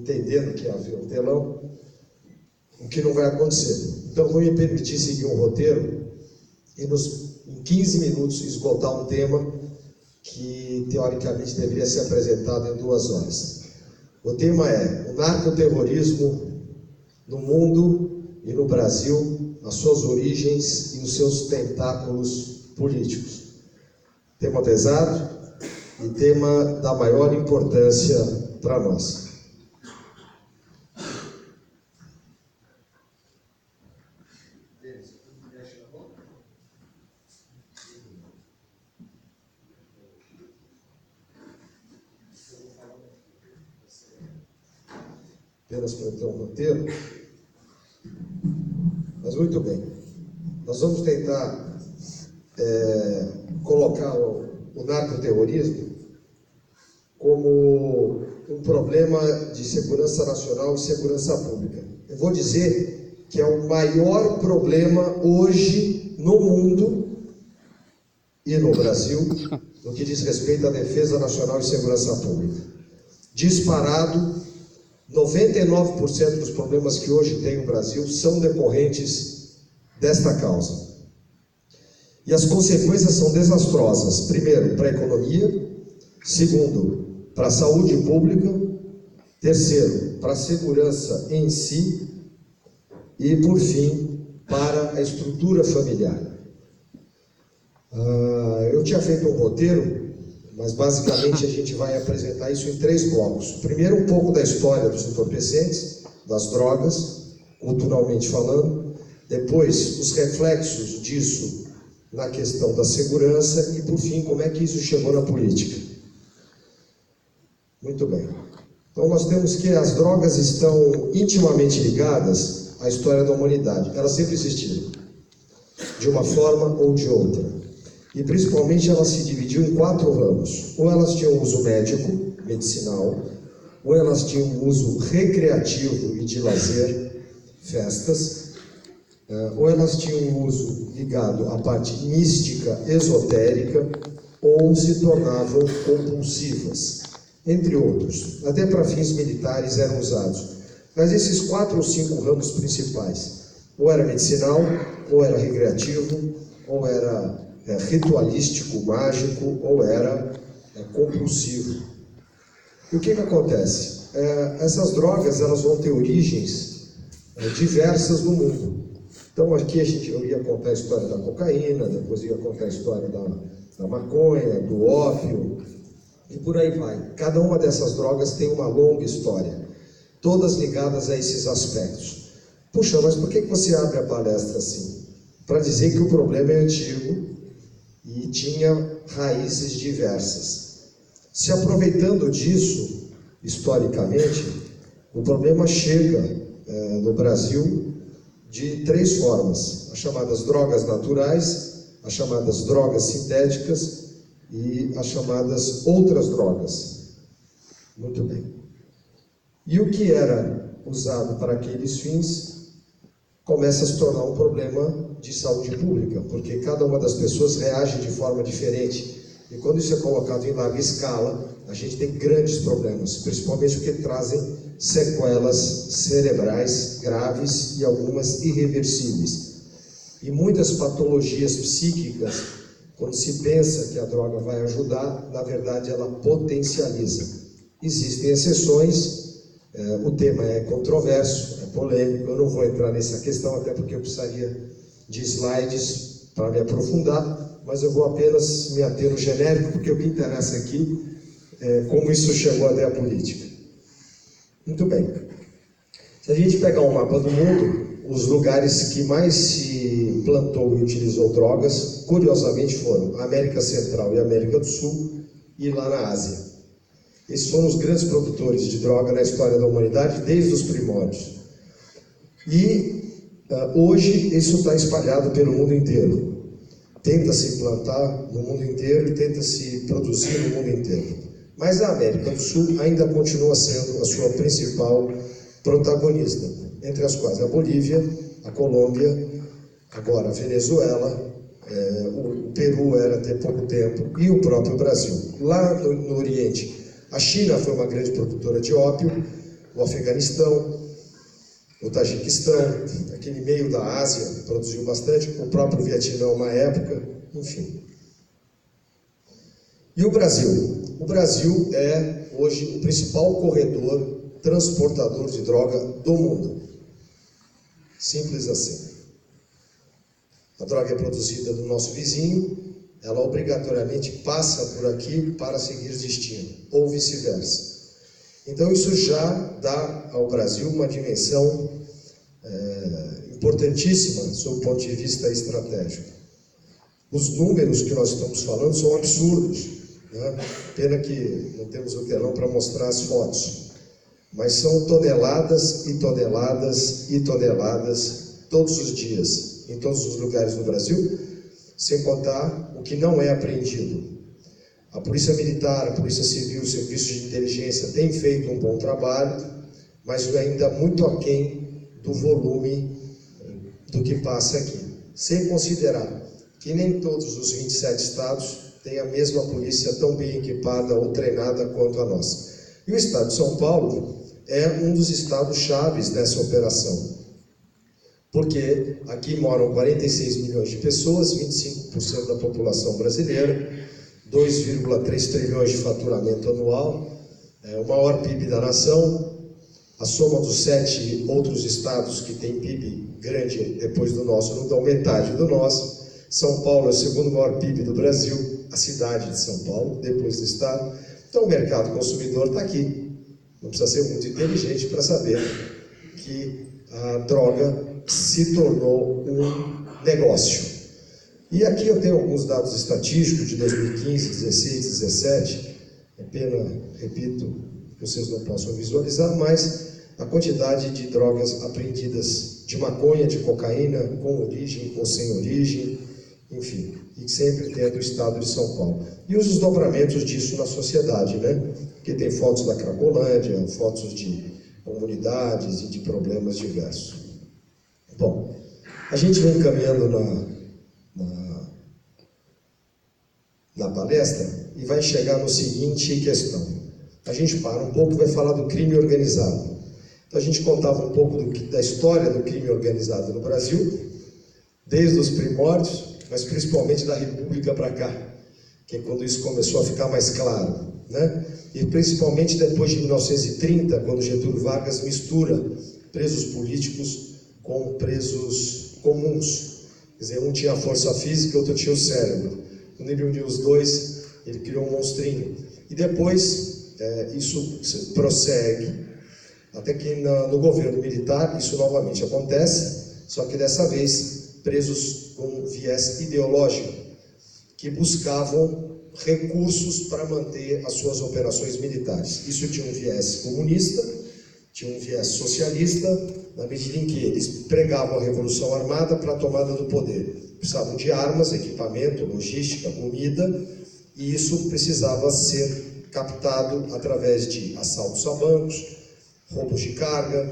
entendendo que havia um telão, o que não vai acontecer. Então, vou me permitir seguir um roteiro e em 15 minutos esgotar um tema que, teoricamente, deveria ser apresentado em 2 horas. O tema é o narcoterrorismo no mundo e no Brasil, as suas origens e os seus tentáculos políticos. Tema pesado e tema da maior importância para nós. Apenas para ter um roteiro. Mas muito bem. Nós vamos tentar colocar o narcoterrorismo como um problema de segurança nacional e segurança pública. Eu vou dizer que é o maior problema hoje no mundo e no Brasil no que diz respeito à defesa nacional e segurança pública. Disparado, 99% dos problemas que hoje tem o Brasil são decorrentes desta causa. E as consequências são desastrosas. Primeiro, para a economia. Segundo, para a saúde pública. Terceiro, para a segurança em si. E, por fim, para a estrutura familiar. Eu tinha feito um roteiro, mas basicamente a gente vai apresentar isso em 3 blocos. Primeiro, um pouco da história dos entorpecentes, das drogas, culturalmente falando. Depois, os reflexos disso na questão da segurança e, por fim, como é que isso chegou na política. Muito bem. Então, nós temos que as drogas estão intimamente ligadas à história da humanidade. Elas sempre existiram, de uma forma ou de outra. E, principalmente, elas se dividiam em 4 ramos. Ou elas tinham uso médico, medicinal, ou elas tinham uso recreativo e de lazer, festas, ou elas tinham uso ligado à parte mística, esotérica, ou se tornavam compulsivas, entre outros. Até para fins militares eram usados. Mas esses 4 ou 5 ramos principais, ou era medicinal, ou era recreativo, ou era ritualístico, mágico, ou era compulsivo. E o que acontece? Essas drogas elas vão ter origens diversas no mundo. Então aqui eu ia contar a história da cocaína, depois ia contar a história da maconha, do ópio, e por aí vai. Cada uma dessas drogas tem uma longa história, todas ligadas a esses aspectos. Puxa, mas por que você abre a palestra assim? Para dizer que o problema é antigo e tinha raízes diversas. Se aproveitando disso, historicamente, o problema chega no Brasil de 3 formas: as chamadas drogas naturais, as chamadas drogas sintéticas e as chamadas outras drogas. Muito bem. E o que era usado para aqueles fins começa a se tornar um problema de saúde pública, porque cada uma das pessoas reage de forma diferente. E quando isso é colocado em larga escala, a gente tem grandes problemas, principalmente porque trazem sequelas cerebrais graves e algumas irreversíveis. E muitas patologias psíquicas, quando se pensa que a droga vai ajudar, na verdade ela potencializa. Existem exceções, o tema é controverso, é polêmico, eu não vou entrar nessa questão, até porque eu precisaria de slides para me aprofundar, mas eu vou apenas me ater no genérico, porque o que interessa aqui é como isso chegou até a política. Muito bem. Se a gente pegar um mapa do mundo, os lugares que mais se plantou e utilizou drogas, curiosamente foram a América Central e a América do Sul e lá na Ásia. Esses foram os grandes produtores de droga na história da humanidade, desde os primórdios. E hoje isso está espalhado pelo mundo inteiro. Tenta-se plantar no mundo inteiro e tenta-se produzir no mundo inteiro. Mas a América do Sul ainda continua sendo a sua principal protagonista, entre as quais a Bolívia, a Colômbia, agora a Venezuela, o Peru era até pouco tempo, e o próprio Brasil. Lá no Oriente, a China foi uma grande produtora de ópio, o Afeganistão, o Tajiquistão, aquele meio da Ásia produziu bastante, o próprio Vietnã uma época, enfim. E o Brasil? O Brasil é hoje o principal corredor transportador de droga do mundo. Simples assim. A droga é produzida do nosso vizinho, ela obrigatoriamente passa por aqui para seguir destino, ou vice-versa. Então isso já dá ao Brasil uma dimensão importantíssima sob o ponto de vista estratégico. Os números que nós estamos falando são absurdos, né? Pena que não temos o telão para mostrar as fotos, mas são toneladas e toneladas e toneladas todos os dias, em todos os lugares do Brasil, sem contar o que não é apreendido. A Polícia Militar, a Polícia Civil, o Serviço de Inteligência tem feito um bom trabalho, mas ainda muito aquém do volume do que passa aqui. Sem considerar que nem todos os 27 estados têm a mesma polícia tão bem equipada ou treinada quanto a nossa. E o estado de São Paulo é um dos estados chaves dessa operação, porque aqui moram 46 milhões de pessoas, 25% da população brasileira, 2,3 trilhões de faturamento anual, o maior PIB da nação, a soma dos 7 outros estados que têm PIB grande depois do nosso não dão metade do nosso. São Paulo é o segundo maior PIB do Brasil, a cidade de São Paulo, depois do estado. Então o mercado consumidor está aqui. Não precisa ser muito inteligente para saber que a droga se tornou um negócio. E aqui eu tenho alguns dados estatísticos de 2015, 16, 17. É pena, repito, que vocês não possam visualizar, mas a quantidade de drogas apreendidas, de maconha, de cocaína, com origem, com sem origem, enfim, e sempre dentro do estado de São Paulo. E os desdobramentos disso na sociedade, né? Porque tem fotos da Cracolândia, fotos de comunidades e de problemas diversos. Bom, a gente vem caminhando na palestra e vai chegar no seguinte questão. A gente para um pouco e vai falar do crime organizado. Então a gente contava um pouco da história do crime organizado no Brasil, desde os primórdios, mas principalmente da República para cá, que é quando isso começou a ficar mais claro, né? E principalmente depois de 1930, quando Getúlio Vargas mistura presos políticos com presos comuns. Quer dizer, um tinha a força física, outro tinha o cérebro. Quando ele uniu os dois, ele criou um monstrinho. E depois, isso prossegue, até que no governo militar, isso novamente acontece, só que dessa vez, presos com viés ideológico, que buscavam recursos para manter as suas operações militares. Isso tinha um viés comunista, tinha um viés socialista, na medida em que eles pregavam a Revolução Armada para a tomada do poder. Precisavam de armas, equipamento, logística, comida, e isso precisava ser captado através de assaltos a bancos, roubos de carga,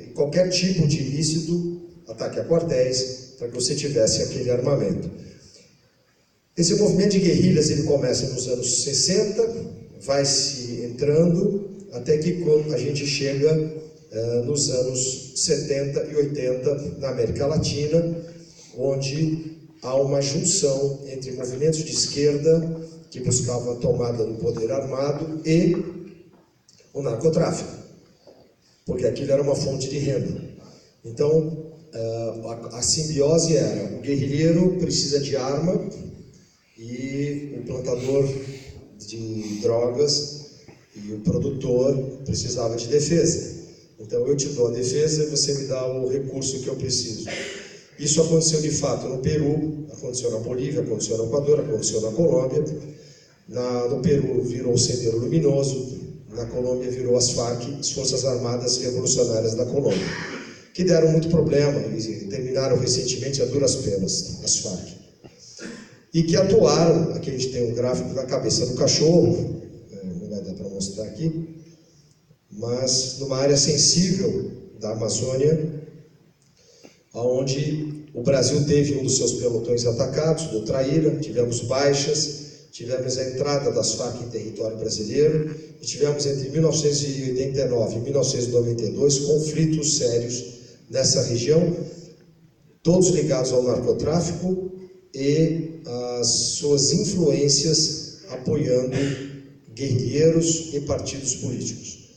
e qualquer tipo de ilícito, ataque a quartéis, para que você tivesse aquele armamento. Esse movimento de guerrilhas ele começa nos anos 60, vai se entrando, até que quando a gente chega nos anos 70 e 80 na América Latina, onde há uma junção entre movimentos de esquerda que buscavam a tomada do poder armado e o narcotráfico, porque aquilo era uma fonte de renda. Então, a simbiose era: o guerrilheiro precisa de arma e o plantador de drogas e o produtor precisava de defesa. Então eu te dou a defesa e você me dá o recurso que eu preciso. Isso aconteceu de fato no Peru, aconteceu na Bolívia, aconteceu no Equador, aconteceu na Colômbia. No Peru virou o Sendero Luminoso, na Colômbia virou as FARC, as Forças Armadas Revolucionárias da Colômbia, que deram muito problema e terminaram recentemente a duras penas, as FARC. E que atuaram, aqui a gente tem um gráfico da cabeça do cachorro, não vai dar para mostrar aqui, mas numa área sensível da Amazônia, onde o Brasil teve um dos seus pelotões atacados, do Traíra, tivemos baixas, tivemos a entrada das Farc em território brasileiro e tivemos entre 1989 e 1992 conflitos sérios nessa região, todos ligados ao narcotráfico e as suas influências apoiando guerrilheiros e partidos políticos.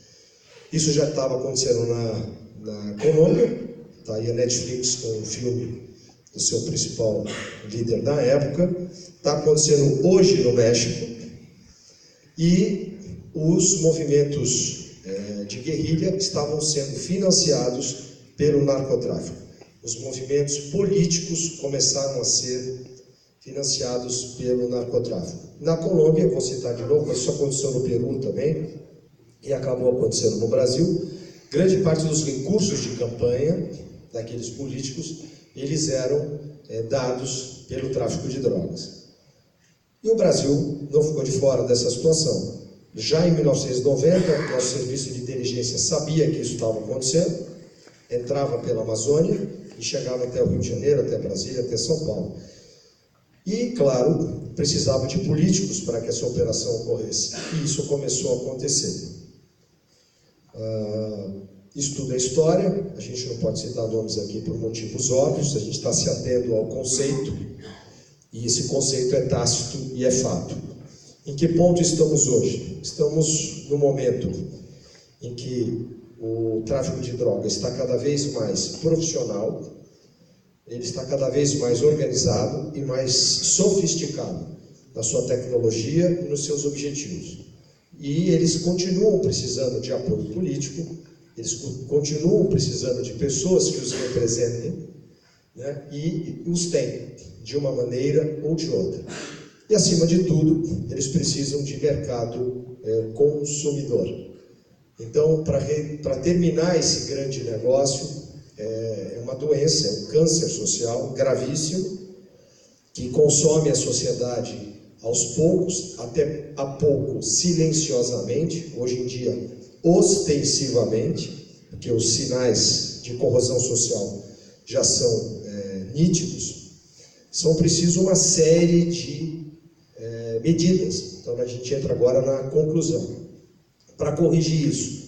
Isso já estava acontecendo na Colômbia, está aí a Netflix com um filme do seu principal líder da época, está acontecendo hoje no México, e os movimentos de guerrilha estavam sendo financiados pelo narcotráfico. Os movimentos políticos começaram a ser financiados pelo narcotráfico. Na Colômbia, vou citar de novo, mas isso aconteceu no Peru também, e acabou acontecendo no Brasil, grande parte dos recursos de campanha daqueles políticos, eles eram dados pelo tráfico de drogas. E o Brasil não ficou de fora dessa situação. Já em 1990, nosso serviço de inteligência sabia que isso estava acontecendo, entrava pela Amazônia e chegava até o Rio de Janeiro, até Brasília, até São Paulo. E, claro, precisava de políticos para que essa operação ocorresse. E isso começou a acontecer. Isso tudo é história, a gente não pode citar nomes aqui por motivos óbvios, a gente está se atendo ao conceito, e esse conceito é tácito e é fato. Em que ponto estamos hoje? Estamos no momento em que o tráfico de drogas está cada vez mais profissional, ele está cada vez mais organizado e mais sofisticado na sua tecnologia e nos seus objetivos. E eles continuam precisando de apoio político, eles continuam precisando de pessoas que os representem, né? E os têm, de uma maneira ou de outra. E, acima de tudo, eles precisam de mercado consumidor. Então, para terminar esse grande negócio, é uma doença, é um câncer social gravíssimo, que consome a sociedade aos poucos, até a pouco silenciosamente, hoje em dia ostensivamente, porque os sinais de corrosão social já são nítidos, são preciso uma série de medidas. Então a gente entra agora na conclusão. Para corrigir isso,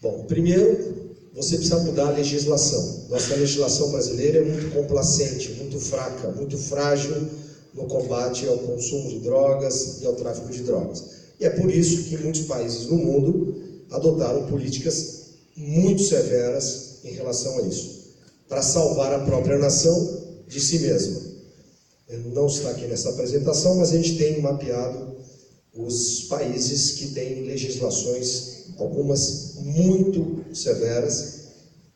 bom, primeiro você precisa mudar a legislação. Nossa legislação brasileira é muito complacente, muito fraca, muito frágil no combate ao consumo de drogas e ao tráfico de drogas. E é por isso que muitos países no mundo adotaram políticas muito severas em relação a isso, para salvar a própria nação de si mesma. Não está aqui nessa apresentação, mas a gente tem mapeado os países que têm legislações, algumas muito severas,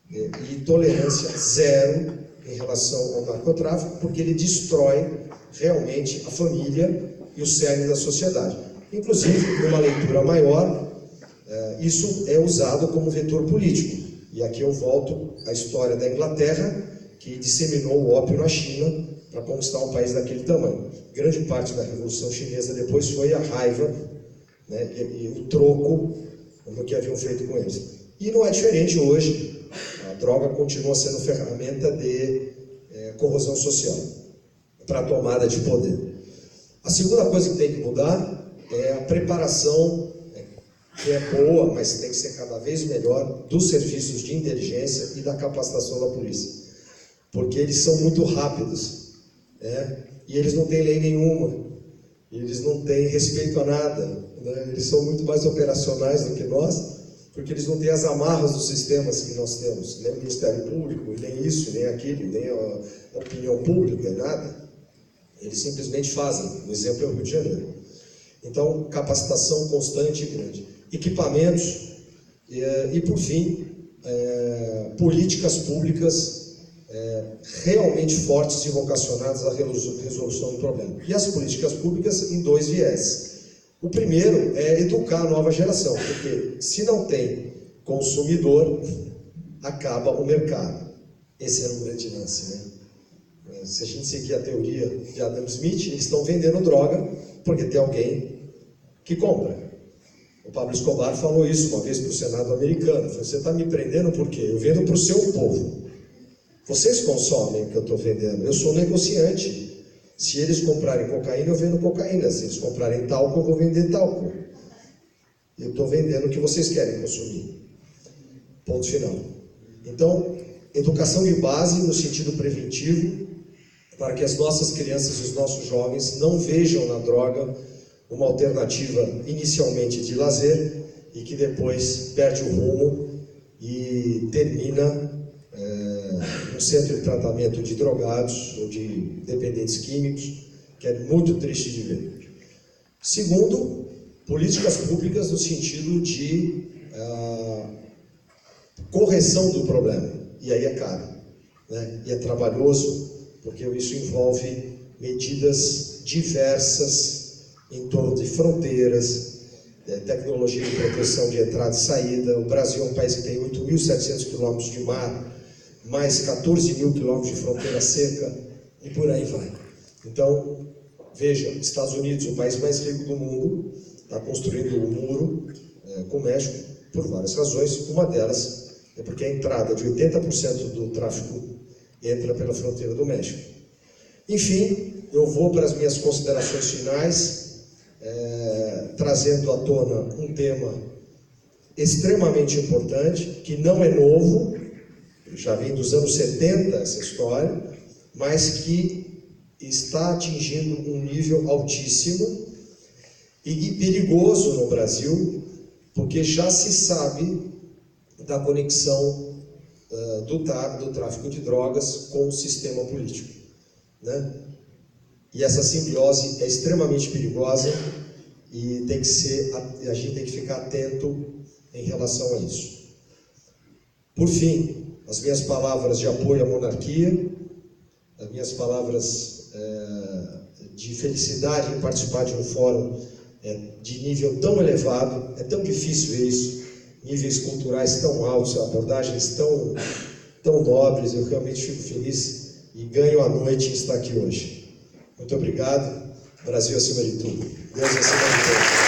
e tolerância zero em relação ao narcotráfico, porque ele destrói realmente a família e o cerne da sociedade. Inclusive, numa leitura maior, isso é usado como vetor político. E aqui eu volto à história da Inglaterra, que disseminou o ópio na China para conquistar um país daquele tamanho. Grande parte da Revolução Chinesa depois foi a raiva, né, e o troco do que haviam feito com eles. E não é diferente hoje. A droga continua sendo ferramenta de corrosão social, para a tomada de poder. A segunda coisa que tem que mudar é a preparação, que é boa, mas tem que ser cada vez melhor, dos serviços de inteligência e da capacitação da polícia. Porque eles são muito rápidos, e eles não têm lei nenhuma, eles não têm respeito a nada, né? Eles são muito mais operacionais do que nós, porque eles não têm as amarras dos sistemas que nós temos, nem o Ministério Público, nem isso, nem aquilo, nem a opinião pública, nada. Eles simplesmente fazem. O exemplo é o Rio de Janeiro. Então, capacitação constante e grande. Equipamentos e, por fim, políticas públicas realmente fortes e vocacionadas à resolução do problema. E as políticas públicas em dois viés. O primeiro é educar a nova geração, porque se não tem consumidor, acaba o mercado. Esse era um grande lance, né? Se a gente seguir a teoria de Adam Smith, eles estão vendendo droga porque tem alguém que compra. O Pablo Escobar falou isso uma vez para o Senado americano. Falou, você está me prendendo por quê? Eu vendo para o seu povo. Vocês consomem o que eu estou vendendo. Eu sou negociante. Se eles comprarem cocaína, eu vendo cocaína. Se eles comprarem talco, eu vou vender talco. Eu estou vendendo o que vocês querem consumir. Ponto final. Então, educação de base no sentido preventivo, para que as nossas crianças e os nossos jovens não vejam na droga uma alternativa inicialmente de lazer e que depois perde o rumo e termina no centro de tratamento de drogados ou de dependentes químicos, que é muito triste de ver. Segundo, políticas públicas no sentido de correção do problema. E aí é caro, né? E é trabalhoso, porque isso envolve medidas diversas em torno de fronteiras, tecnologia de proteção de entrada e saída. O Brasil é um país que tem 8.700 quilômetros de mar, mais 14.000 quilômetros de fronteira seca, e por aí vai. Então, veja, Estados Unidos, o país mais rico do mundo, está construindo um muro com o México por várias razões. Uma delas é porque a entrada de 80% do tráfico entra pela fronteira do México. Enfim, eu vou para as minhas considerações finais, trazendo à tona um tema extremamente importante, que não é novo, já vem dos anos 70 essa história, mas que está atingindo um nível altíssimo e perigoso no Brasil, porque já se sabe da conexão do tráfico de drogas com o sistema político, né? E essa simbiose é extremamente perigosa e a gente tem que ficar atento em relação a isso. Por fim, as minhas palavras de apoio à monarquia, as minhas palavras de felicidade em participar de um fórum de nível tão elevado. É tão difícil ver isso, níveis culturais tão altos, abordagens tão nobres. Eu realmente fico feliz e ganho a noite em estar aqui hoje. Muito obrigado. Brasil acima de tudo. Deus acima de tudo.